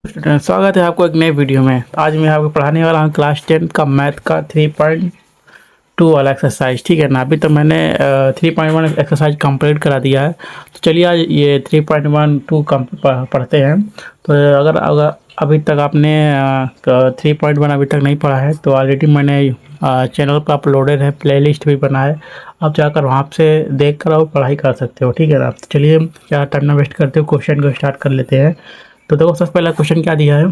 Student, स्वागत है आपको एक नए वीडियो में। आज मैं आपको पढ़ाने वाला हूँ क्लास 10 का मैथ का 3.2 वाला एक्सरसाइज। ठीक है ना। अभी तो मैंने 3.1 एक्सरसाइज कंप्लीट करा दिया है। तो चलिए आज ये 3.12 पढ़ते हैं। तो अगर अगर अभी तक आपने 3.1 अभी तक नहीं पढ़ा है तो ऑलरेडी मैंने चैनल पर अपलोडेड है, प्लेलिस्ट भी बना है। आप जाकर वहाँ से देख कर और पढ़ाई कर सकते हो। ठीक है ना। तो चलिए क्या टाइम ना वेस्ट करते हो, क्वेश्चन को स्टार्ट कर लेते हैं। तो देखो सबसे पहला क्वेश्चन क्या दिया है।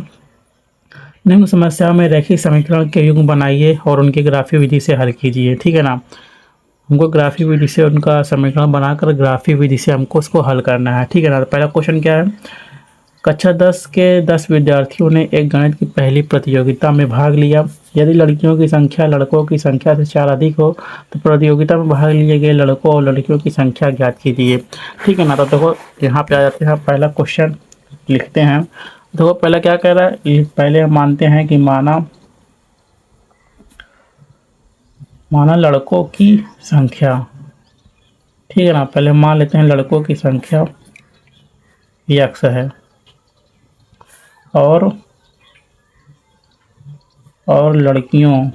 निम्न समस्या में रैखिक समीकरण के युग्म बनाइए और उनकी ग्राफी विधि से हल कीजिए। ठीक है ना। हमको ग्राफी विधि से उनका समीकरण बनाकर ग्राफी विधि से हमको उसको हल करना है। ठीक है ना। तो पहला क्वेश्चन क्या है। कक्षा 10 के 10 विद्यार्थियों ने एक गणित की पहली प्रतियोगिता में भाग लिया। यदि लड़कियों की संख्या लड़कों की संख्या से 4 अधिक हो तो प्रतियोगिता में भाग लिए गए लड़कों और लड़कियों की संख्या ज्ञात कीजिए। ठीक है ना। तो देखो यहाँ पे आ जाते हैं, पहला क्वेश्चन लिखते हैं। देखो पहला क्या कह रहा है, पहले हम मानते हैं कि माना लड़कों की संख्या। ठीक है ना। पहले मान लेते हैं लड़कों की संख्या x है और और लड़कियों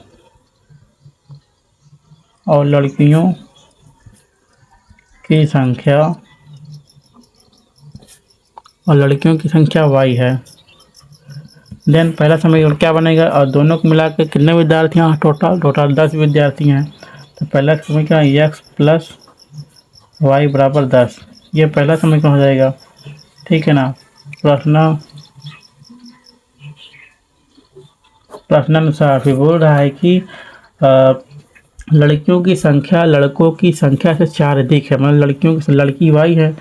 की संख्या y है। देन पहला समीकरण क्या बनेगा, और दोनों को मिला के कितने विद्यार्थी हैं, टोटल 10 विद्यार्थी हैं। तो पहला समीकरण x प्लस वाई बराबर 10, ये पहला समीकरण हो जाएगा। ठीक है ना। प्रश्नानुसार फिर बोल रहा है कि लड़कियों की संख्या लड़कों की संख्या से 4 अधिक है। मतलब लड़की y है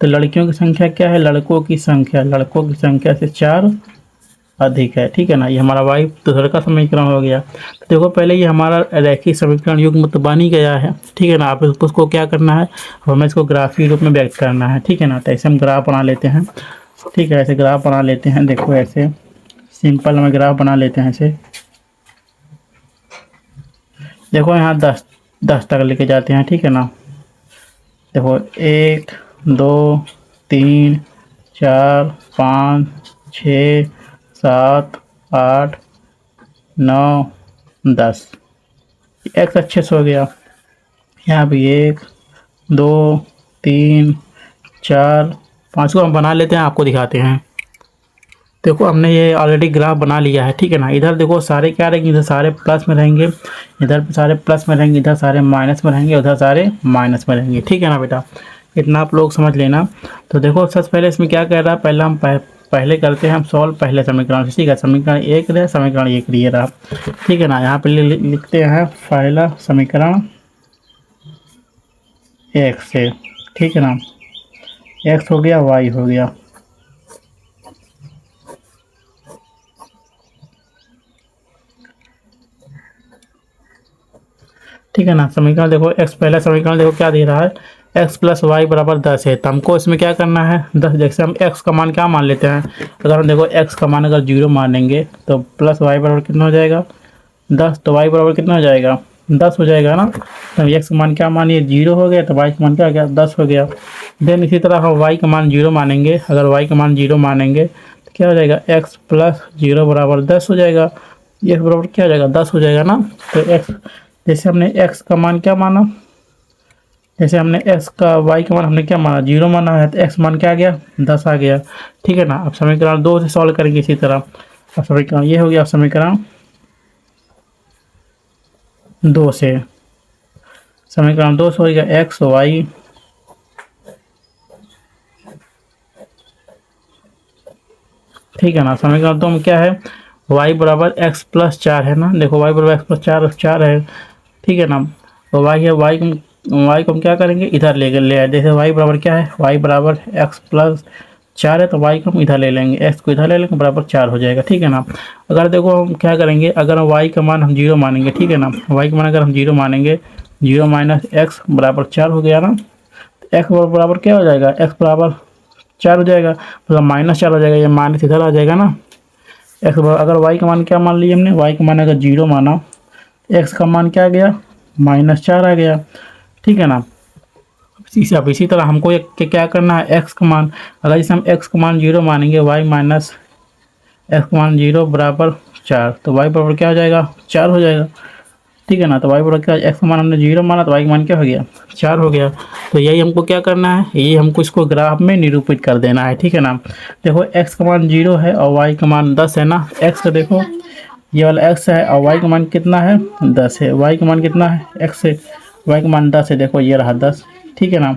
तो लड़कियों की संख्या क्या है, लड़कों की संख्या से 4 अधिक है। ठीक है ना। ये हमारा y दूसरा का समीकरण हो गया। तो देखो पहले ये हमारा रैखिक समीकरण युग्म तो बन ही गया है। ठीक है ना। आप उसको क्या करना है, हमें इसको ग्राफी रूप में व्यक्त करना है। ठीक है ना। तो ऐसे हम ग्राफ बना लेते हैं। ठीक है, ऐसे ग्राफ बना लेते हैं। देखो ऐसे सिंपल हमें ग्राफ बना लेते हैं ऐसे। देखो यहाँ 10 तक लेके जाते हैं। ठीक है ना। देखो 1 2 3 4 5 6 7 8 9 10, एक्स अच्छे से हो गया। यहाँ भी 1 2 3 4 5 को हम बना लेते हैं, आपको दिखाते हैं। देखो हमने ये ऑलरेडी ग्राफ बना लिया है। ठीक है ना। इधर देखो सारे क्या रहेंगे, इधर सारे प्लस में रहेंगे, इधर सारे प्लस में रहेंगे, इधर सारे माइनस में रहेंगे, उधर सारे माइनस में रहेंगे। ठीक है ना बेटा, इतना आप लोग समझ लेना। तो देखो सबसे पहले इसमें क्या कह रहा है, पहले हम पहले करते हैं हम सॉल्व पहले समीकरण से। ठीक है, समीकरण 1 रहा, समीकरण 1 ये रहा। ठीक है ना। यहाँ पे लिखते हैं पहला समीकरण x से। ठीक है ना। x हो गया, y हो गया। ठीक है ना। समीकरण देखो x, पहला समीकरण देखो क्या दे रहा है, x प्लस वाई बराबर 10 है। तो हमको इसमें क्या करना है, 10 जैसे हम x का मान क्या मान लेते हैं, अगर हम देखो x का मान अगर 0 मानेंगे तो प्लस वाई बराबर कितना हो जाएगा 10, तो y बराबर कितना हो जाएगा 10 हो जाएगा ना। तो हम x का मान क्या मानिए 0 हो गया, तो y का मान क्या हो गया 10 हो गया। देन इसी तरह हम y का मान 0 मानेंगे, अगर y का मान 0 मानेंगे तो क्या हो जाएगा x प्लस 0 बराबर 10 हो जाएगा। x बराबर क्या हो जाएगा 10 हो जाएगा ना। तो x, जैसे हमने x का मान क्या माना, जैसे हमने x का y का मान हमने क्या माना 0 माना है, तो x मान क्या आ गया 10 आ गया। ठीक है ना। अब समीकरण 2 से सॉल्व करेंगे इसी तरह। अब समीकरण ये हो गया, समीकरण 2 से, समीकरण 2 से हो गया x y, ठीक है ना। समीकरण 2 में क्या है, y बराबर x प्लस 4 है ना। देखो y बराबर x प्लस 4 है। ठीक है ना। तो y है, y को हम क्या करेंगे इधर ले आए। जैसे y बराबर क्या है, y बराबर x प्लस 4 है, तो y को हम इधर ले लेंगे, x को इधर ले लेंगे, बराबर 4 हो जाएगा। ठीक है ना। अगर देखो हम क्या करेंगे, अगर y का मान हम 0 मानेंगे, ठीक है ना, y का मान अगर हम 0 मानेंगे, 0 माइनस एक्स बराबर 4 हो गया ना। एक्स बराबर क्या हो जाएगा, एक्स बराबर 4 हो जाएगा, मतलब -4 हो जाएगा, ये माइनस इधर आ जाएगा ना। एक्स अगर वाई का मान क्या मान लिया हमने, वाई का मान अगर 0 माना, एक्स का मान क्या आ गया -4 आ गया। ठीक है ना। इसी तरह हमको क्या करना है, एक्स का मान, अगर जैसे हम एक्स का मान 0 मानेंगे, वाई माइनस एक्स का मान 0 बराबर 4, तो वाई बराबर क्या हो जाएगा 4 हो जाएगा, ठीक है ना। तो वाई बराबर क्या, एक्स का मान हमने 0 माना तो वाई का मान क्या हो गया 4 हो गया। तो यही हमको क्या करना है, यही हमको इसको ग्राफ में निरूपित कर देना है, ठीक है ना। देखो एक्स का मान 0 है और वाई का मान 10 है ना। एक्स का देखो ये वाला एक्स है और वाई का मान कितना है 10 है, वाई का मान कितना है एक्स है, वाई का मान 10 है, देखो ये रहा 10, ठीक है ना।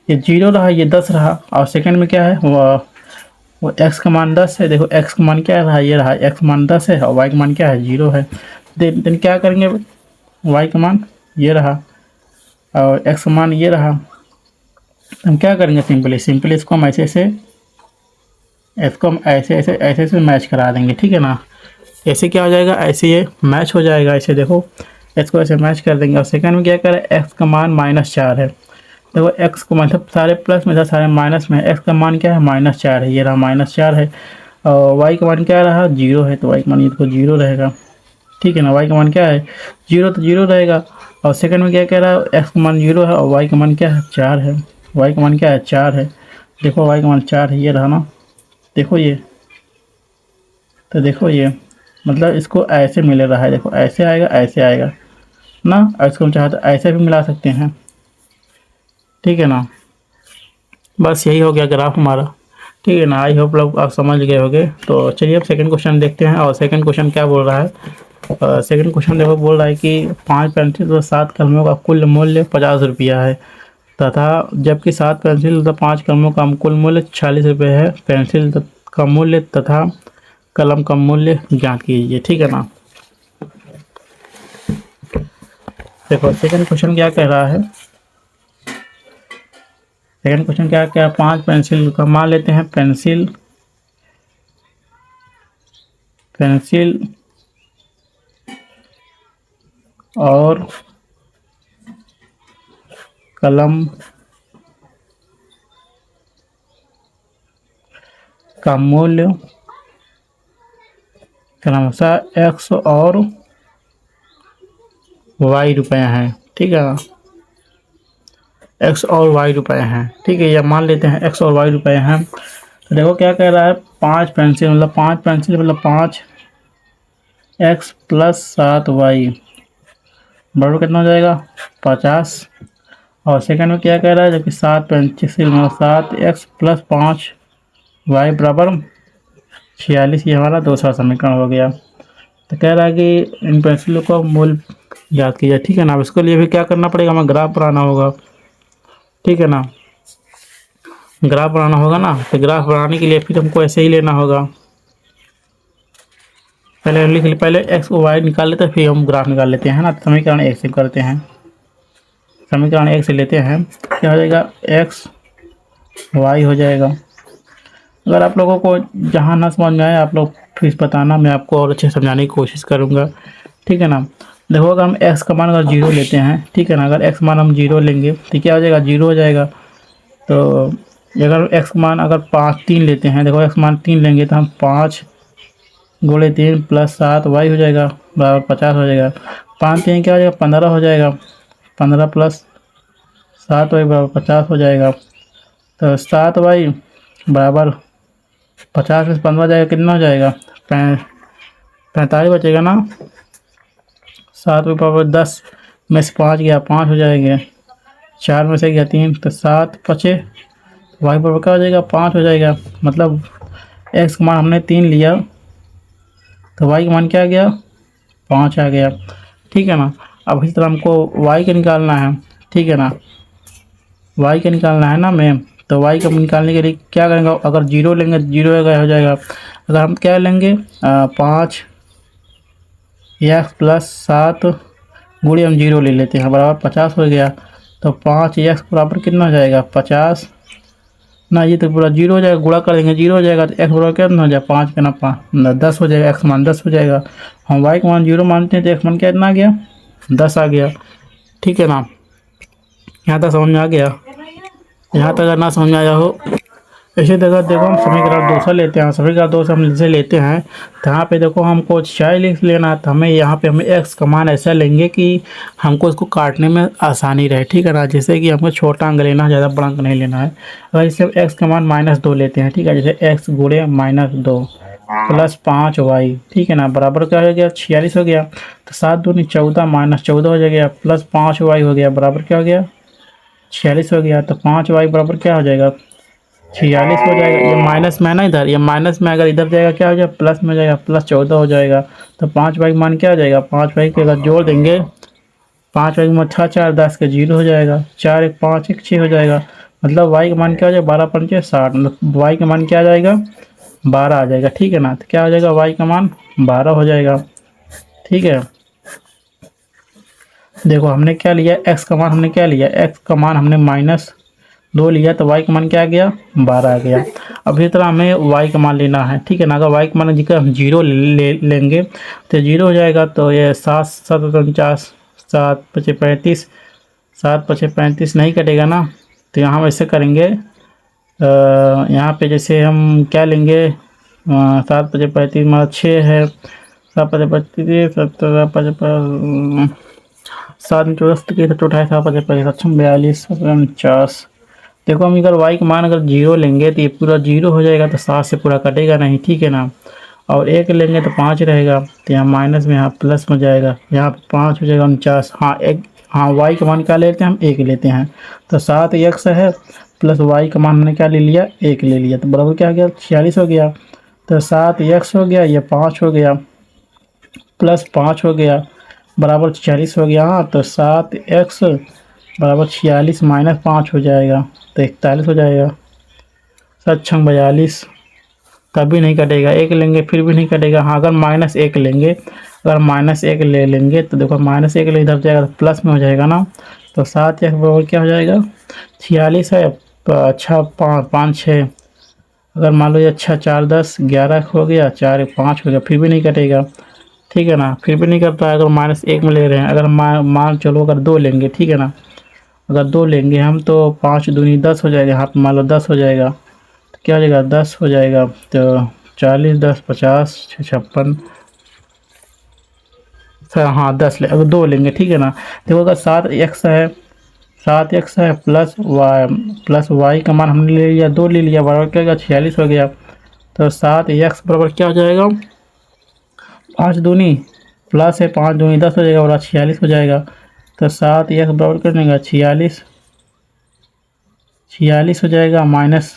ये 0 रहा, ये 10 रहा, और सेकंड में क्या है वो एक्स का मान 10 है, देखो एक्स का मान क्या रहा, ये रहा एक्स का मान 10 है और वाई का मान क्या है 0 है। देन क्या करेंगे, वाई का मान ये रहा और एक्स का मान ये रहा, हम क्या करेंगे सिंपली इसको हम ऐसे ऐसे मैच करा देंगे, ठीक है ना। ऐसे क्या हो जाएगा, ऐसे ये मैच हो जाएगा, ऐसे देखो इसको ऐसे मैच कर देंगे। और सेकंड में क्या करें, एक्स का मान -4 है, देखो एक्स को मतलब सारे प्लस में था सारे माइनस में, एक्स का मान क्या है -4 है, ये रहा -4 है, और वाई का मान क्या रहा 0 है, तो वाई का मान ये तो 0 रहेगा, ठीक है ना। वाई का मान क्या है 0, तो 0 रहेगा। और सेकंड में क्या कह रहा है, एक्स का मान 0 है और वाई का मान क्या है 4 है, वाई का मान क्या है 4 है, देखो वाई का मान 4 है, ये रहा ना, देखो ये, तो देखो ये मतलब इसको ऐसे मिल रहा है, देखो ऐसे आएगा ना, और इसको हम चाहे तो ऐसे भी मिला सकते हैं, ठीक है ना। बस यही हो गया ग्राफ हमारा, ठीक है ना। आई होप लोग आप समझ गए होंगे। तो चलिए अब सेकंड क्वेश्चन देखते हैं। और सेकंड क्वेश्चन क्या बोल रहा है, सेकंड क्वेश्चन देखो बोल रहा है कि 5 पेंसिल तथा 7 कलमों का कुल मूल्य 50 रुपया है तथा जबकि 7 पेंसिल तथा 5 कलमों का कुल मूल्य 40 रुपये है। पेंसिल का मूल्य तथा कलम का मूल्य ज्ञात कीजिए, ठीक है ना। देखो सेकंड क्वेश्चन क्या कह रहा है, सेकंड क्वेश्चन क्या क्या 5 पेंसिल का मान लेते हैं, पेंसिल और कलम का मूल्य क्रमशः एक्स और वाई रुपये हैं, ठीक है ना। एक्स और वाई रुपये हैं, ठीक है, या मान लेते हैं एक्स और वाई रुपये हैं। तो देखो क्या कह रहा है, 5 पेंसिल मतलब 5 एक्स प्लस 7 वाई बराबर कितना हो जाएगा 50। और सेकंड में क्या कह रहा है, जबकि 7 पेंसिल मतलब 7 एक्स प्लस 5 वाई बराबर 46, ये हमारा दूसरा समीकरण हो गया। तो कह रहा है कि इन पेंसिलों का मूल्य याद कीजिए, ठीक है ना। अब इसके लिए भी क्या करना पड़ेगा, हमें ग्राफ बनाना होगा, ठीक है ना। ग्राफ बनाना होगा ना, तो ग्राफ बनाने के लिए फिर हमको ऐसे ही लेना होगा, पहले लिख ले, पहले एक्स और वाई निकाल लेते हैं फिर हम ग्राफ निकाल लेते हैं ना। समीकरण एक से करते हैं, समीकरण एक से लेते हैं, क्या हो जाएगा एक्स वाई हो जाएगा। अगर आप लोगों को जहाँ ना समझ में आए आप लोग फिर बताना, मैं आपको और अच्छे समझाने की कोशिश करूँगा, ठीक है ना। देखो अगर हम एक्स का मान अगर 0 लेते हैं, ठीक है ना, अगर एक्स मान हम 0 लेंगे तो क्या हो जाएगा 0 हो जाएगा। तो अगर एक्स मान अगर 3 लेते हैं, देखो एक्स मान 3 लेंगे तो हम 5 गुणे 3 प्लस 7 वाई हो जाएगा बराबर 50 हो जाएगा। 5 3 क्या हो जाएगा 15 हो जाएगा, 15 प्लस 7 वाई बराबर 50 हो जाएगा। तो 7 वाई बराबर 50 में 15 जाएगा, कितना हो जाएगा 45 बचेगा ना। 7 वाई बराबर 10 में से 5 गया 5 हो जाएंगे, 4 में से गया 3 तो 7 बचे, वाई बराबर क्या हो जाएगा 5 हो जाएगा। मतलब एक्स का मान हमने 3 लिया तो वाई का मान क्या आ गया 5 आ गया, ठीक है ना। अब इस तरह हमको वाई का निकालना है, ठीक है ना, वाई का निकालना है ना मैम। तो वाई का निकालने के लिए क्या करेंगे, अगर 0 लेंगे 0 हो जाएगा। अगर हम क्या लेंगे 5 एक्स प्लस 7 गुणे हम 0 ले लेते हैं बराबर 50 हो गया। तो 5 एक्स बराबर कितना हो जाएगा 50 ना, ये तो पूरा 0 हो जाएगा, गुणा कर देंगे 0 हो जाएगा। तो एक्स बराबर कितना हो जाएगा 5 का ना 5 10 हो जाएगा, एक्स मान 10 हो जाएगा। हम वाई का मान 0 मानते हैं तो एक्स मान कितना आ गया 10 आ गया, ठीक है ना। यहाँ तक समझ में आ गया, यहाँ तक अगर ना समझ में आया हो इसी जगह देखो हम समीकरण 2 से लेते हैं, समीकरण 2 से हम इसे लेते हैं तो यहाँ पे देखो हमको 4 लिख लेना है। तो हमें यहाँ पे हमें एक्स का मान ऐसा लेंगे कि हमको इसको काटने में आसानी रहे, ठीक है ना। जैसे कि हमको छोटा अंक लेना है, ज़्यादा बड़ा अंक नहीं लेना है। अगर इसे एक्स का मान -2 लेते हैं, ठीक है, जैसे एक्स गुणे -2 प्लस 5y, ठीक है ना, बराबर क्या हो गया 46 हो गया। तो 7 दूनी 14 माइनस 14 हो जाएगा, प्लस 5y हो गया, बराबर क्या हो गया 46 हो गया। तो 5y बराबर क्या हो जाएगा 46 हो जाएगा। ये माइनस में है ना इधर, ये माइनस में अगर इधर जाएगा क्या हो जाएगा प्लस में जाएगा, प्लस 14 हो जाएगा। तो 5y का मान क्या हो जाएगा, 5y के अगर जोड़ देंगे 5y में 6 4 10 के 0 हो जाएगा, 4 1 5 1 6 हो जाएगा। मतलब y का मान क्या हो जाएगा 12 पंचे 60, मतलब y का मान क्या आ जाएगा 12 आ जाएगा, ठीक है ना। तो क्या हो जाएगा y का मान 12 हो जाएगा, ठीक है। देखो हमने क्या लिया, x का मान हमने क्या लिया, x का मान हमने -2 लिया, तो y का मान क्या आ गया 12 आ गया। अब इसी तरह हमें y का मान लेना है, ठीक है ना। अगर y का मान जिसका हम 0 लेंगे तो 0 हो जाएगा। तो ये 7 7 49, 7 5 35, 7 5 35 नहीं कटेगा ना। तो यहाँ हम ऐसे करेंगे, यहाँ पे जैसे हम क्या लेंगे, 7 5 35 मतलब 6 है, 7 5 35 17 5 7 में 24 की 28 7 5 35 42 49। देखो हम अगर y का मान अगर 0 लेंगे तो ये पूरा 0 हो जाएगा, तो 7 से पूरा कटेगा नहीं, ठीक है ना। और 1 लेंगे तो 5 रहेगा, तो यहाँ माइनस में यहाँ प्लस में जाएगा, यहाँ 5 हो जाएगा 49। हाँ एक, हाँ y का मान क्या लेते हैं हम 1 लेते हैं। तो 7 x है प्लस y का मान हमने क्या ले लिया 1 ले लिया, तो बराबर क्या आ गया 46 हो गया। तो 7 x हो गया, ये 5 हो गया, प्लस 5 हो गया, बराबर 46 हो गया। हाँ तो 7x बराबर 46 माइनस 5 हो जाएगा, तो 41 हो जाएगा। 7 छंग 42, तभी नहीं कटेगा। 1 लेंगे फिर भी नहीं कटेगा। हाँ अगर -1 लेंगे, अगर -1 ले लेंगे तो देखो -1 ले इधर जाएगा तो प्लस में हो जाएगा ना। तो 7x बराबर क्या हो जाएगा 46 है, अच्छा 5 5 6, अगर मान लो ये अच्छा 4 10 11 हो गया, 4 1 5 हो गया, फिर भी नहीं कटेगा, ठीक है ना। फिर भी नहीं करता है अगर -1 में ले रहे हैं। अगर मान चलो अगर 2 लेंगे, ठीक है ना, अगर 2 लेंगे हम तो 5 दूनी 10 हो जाएगा, यहाँ पे मान लो 10 हो जाएगा, तो क्या हो जाएगा 10 हो जाएगा। तो 40 10 50 56, हाँ 10 ले, अगर 2 लेंगे, ठीक है ना। देखो अगर 7x है, 7x है प्लस वाई का मान हमने ले लिया 2 ले लिया, बराबर क्या होगा 46 हो गया। तो 7x बराबर क्या हो जाएगा 5 दूनी प्लस है 5 दूनी 10 हो जाएगा, और 46 हो जाएगा। तो 7x बराबर कर देगा 46, 46 हो जाएगा माइनस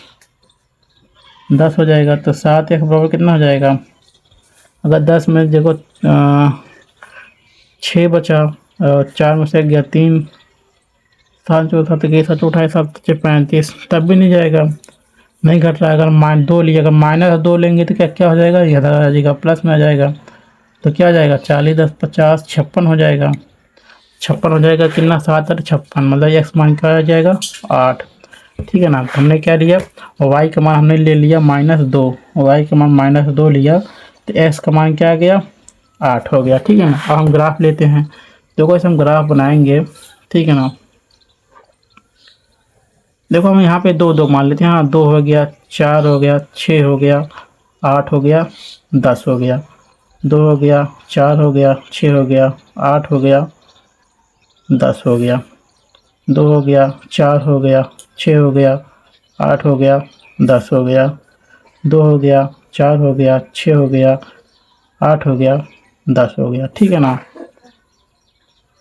10 हो जाएगा। तो 7x बराबर कितना हो जाएगा, अगर 10 में देखो 6 बचा, 4 में से गया 3, 7 चौथा तो गया 7 उठाए 7 35, तब भी नहीं जाएगा, नहीं घट रहा है। अगर -2 लिए, अगर -2 लेंगे तो क्या क्या हो जाएगा, ये इधर आ जाएगा प्लस में आ जाएगा। तो क्या आ जाएगा 40 10 50 56 हो जाएगा, 56 हो जाएगा। कितना 7 8 56, मतलब x मान क्या आ जाएगा 8, ठीक है ना। तो हमने क्या लिया, y का मान हमने ले लिया -2, y का मान -2 लिया, तो x का मान क्या आ गया 8 हो गया, ठीक है ना। अब हम ग्राफ लेते हैं, देखो ऐसे हम ग्राफ बनाएंगे, ठीक है ना। देखो हम यहाँ पे 2 2 मान लेते हैं, हाँ 2 हो गया, 4 हो गया, 6 हो गया, 8 हो गया, 10 हो गया, 2 हो गया, 4 हो गया, 6 हो गया, 8 हो गया, 10 हो गया, 2 हो गया, 4 हो गया, 6 हो गया, 8 हो गया, 10 हो गया, 2 हो गया, 4 हो गया, 6 हो गया, 8 हो गया, 10 हो गया, ठीक है ना।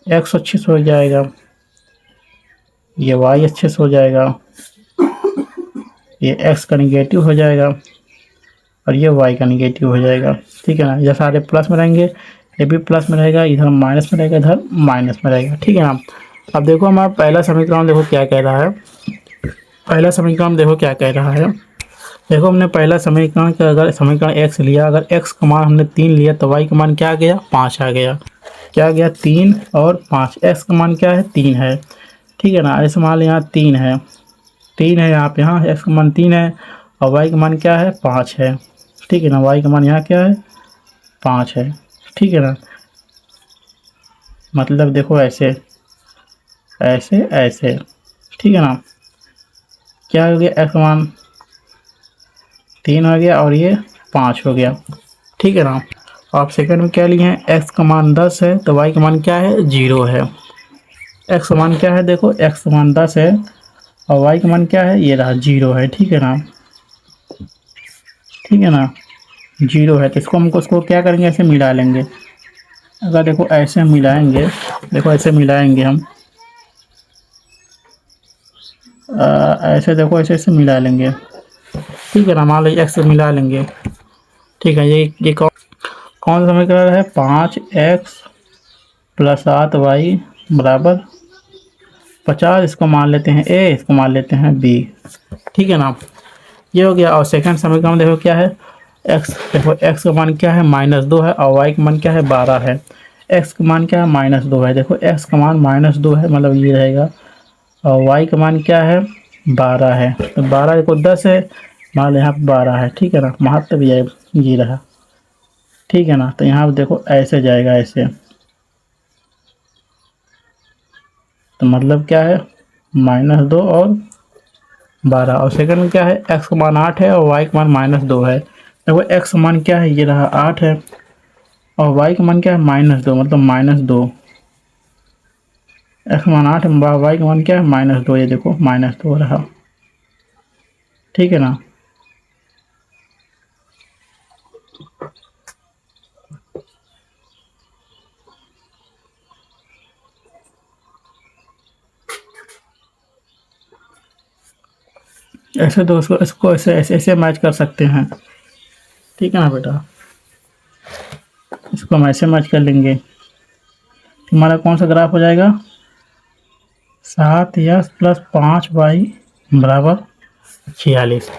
x अच्छे से हो जाएगा, ये y अच्छे से हो जाएगा, ये x का निगेटिव हो जाएगा, और ये y का निगेटिव हो जाएगा, ठीक है ना। ये सारे प्लस में रहेंगे, ये भी प्लस में रहेगा, इधर माइनस में रहेगा, इधर माइनस में रहेगा, ठीक है ना। अब देखो हमारा पहला समीकरण देखो क्या कह रहा है, पहला समीकरण देखो क्या कह रहा है। देखो हमने पहला समीकरण का अगर समीकरण x लिया, अगर x का मान हमने 3 लिया तो y का मान क्या आ गया 5 आ गया, क्या आ गया 3 और 5, x का मान क्या है 3 है, ठीक है ना। ऐसे मान यहाँ 3 है, 3 है यहाँ पे, हाँ x का मान 3 है, और y का मान क्या है 5 है, ठीक है ना। y का मान यहाँ क्या है 5 है, ठीक है ना। मतलब देखो ऐसे ऐसे ऐसे, ठीक है ना। क्या हो गया x का मान 3 हो गया और ये 5 हो गया, ठीक है ना। आप सेकंड में क्या लिए हैं, x का मान 10 है तो y का मान क्या है 0 है। x का मान क्या है, देखो x का मान 10 है और y का मान क्या है, ये रहा 0 है, ठीक है ना, ठीक है ना। जीरो है, तो इसको हमको उसको क्या करेंगे, ऐसे मिला लेंगे। अगर देखो ऐसे मिलाएंगे, देखो ऐसे मिलाएंगे हम, ऐसे देखो ऐसे ऐसे मिला लेंगे, ठीक है ना। मान लीजिए एक्स मिला लेंगे, ठीक है। ये कौन सा समीकरण है, 5x प्लस 7y बराबर 50। इसको मान लेते हैं ए, इसको मान लेते हैं बी, ठीक है ना। ये हो गया। और सेकंड समीकरण देखो क्या है, एक्स, देखो एक्स का मान क्या है, -2 है, और वाई का मान क्या है, 12 है। एक्स का मान क्या है, -2 है, देखो एक्स का मान -2 है, मतलब ये रहेगा। और वाई का मान क्या है, 12 है, तो 12 को 10 है, मान लो यहाँ पर 12 है, ठीक है ना। महत्व भी ये रहा, ठीक है ना। तो यहाँ पर देखो ऐसे जाएगा ऐसे, तो मतलब क्या है, -2 और 12। और सेकंड में क्या है, एक्स का मान 8 है और वाई का मान -2 है। देखो एक्स का मान क्या है, ये रहा 8 है, और वाई का मान क्या है, -2, मतलब -2। एक्स का मान 8 है, वाई का मान क्या है, -2, ये देखो -2 रहा, ठीक है ना। ऐसे तो इसको ऐसे ऐसे ऐसे मैच कर सकते हैं, ठीक है ना बेटा। इसको हम ऐसे मैच कर लेंगे, हमारा कौन सा ग्राफ हो जाएगा, 7x प्लस 5y बराबर 46।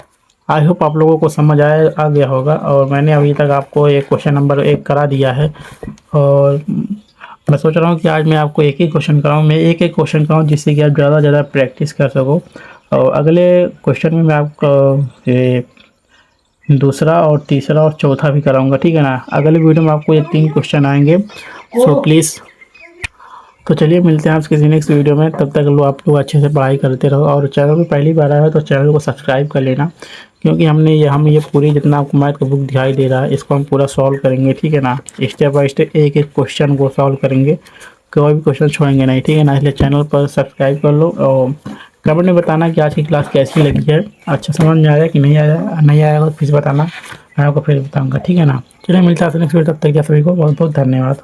आई होप आप लोगों को समझ आ गया होगा। और मैंने अभी तक आपको एक क्वेश्चन नंबर 1 करा दिया है, और मैं सोच रहा हूँ कि आज मैं आपको एक ही क्वेश्चन कराऊँ, मैं एक एक क्वेश्चन कराऊँ, जिससे कि आप ज़्यादा से ज़्यादा प्रैक्टिस कर सको। और अगले क्वेश्चन में मैं आपको ये दूसरा और तीसरा और चौथा भी कराऊंगा, ठीक है ना। अगले वीडियो में आपको ये 3 क्वेश्चन आएंगे, सो प्लीज़। तो चलिए मिलते हैं आपसे किसी नेक्स्ट वीडियो में, तब तक लो आप लोग अच्छे से पढ़ाई करते रहो। और चैनल पे पहली बार आया है तो चैनल को सब्सक्राइब कर लेना, क्योंकि हम ये पूरी जितना आपको मैथ का बुक दिखाई दे रहा है, इसको हम पूरा सॉल्व करेंगे, ठीक है ना। स्टेप बाय स्टेप एक एक क्वेश्चन को सॉल्व करेंगे, कोई भी क्वेश्चन छोड़ेंगे नहीं, ठीक है ना। इसलिए चैनल पर सब्सक्राइब कर लो, और कमेंट में बताना कि आज की क्लास कैसी लगी है, अच्छा समझ में आया कि नहीं आया, नहीं आएगा तो फिर बताना, मैं आपको फिर बताऊँगा, ठीक है ना। चलिए मिलता है नेक्स्ट वीडियो, तब तक के सभी को बहुत बहुत धन्यवाद।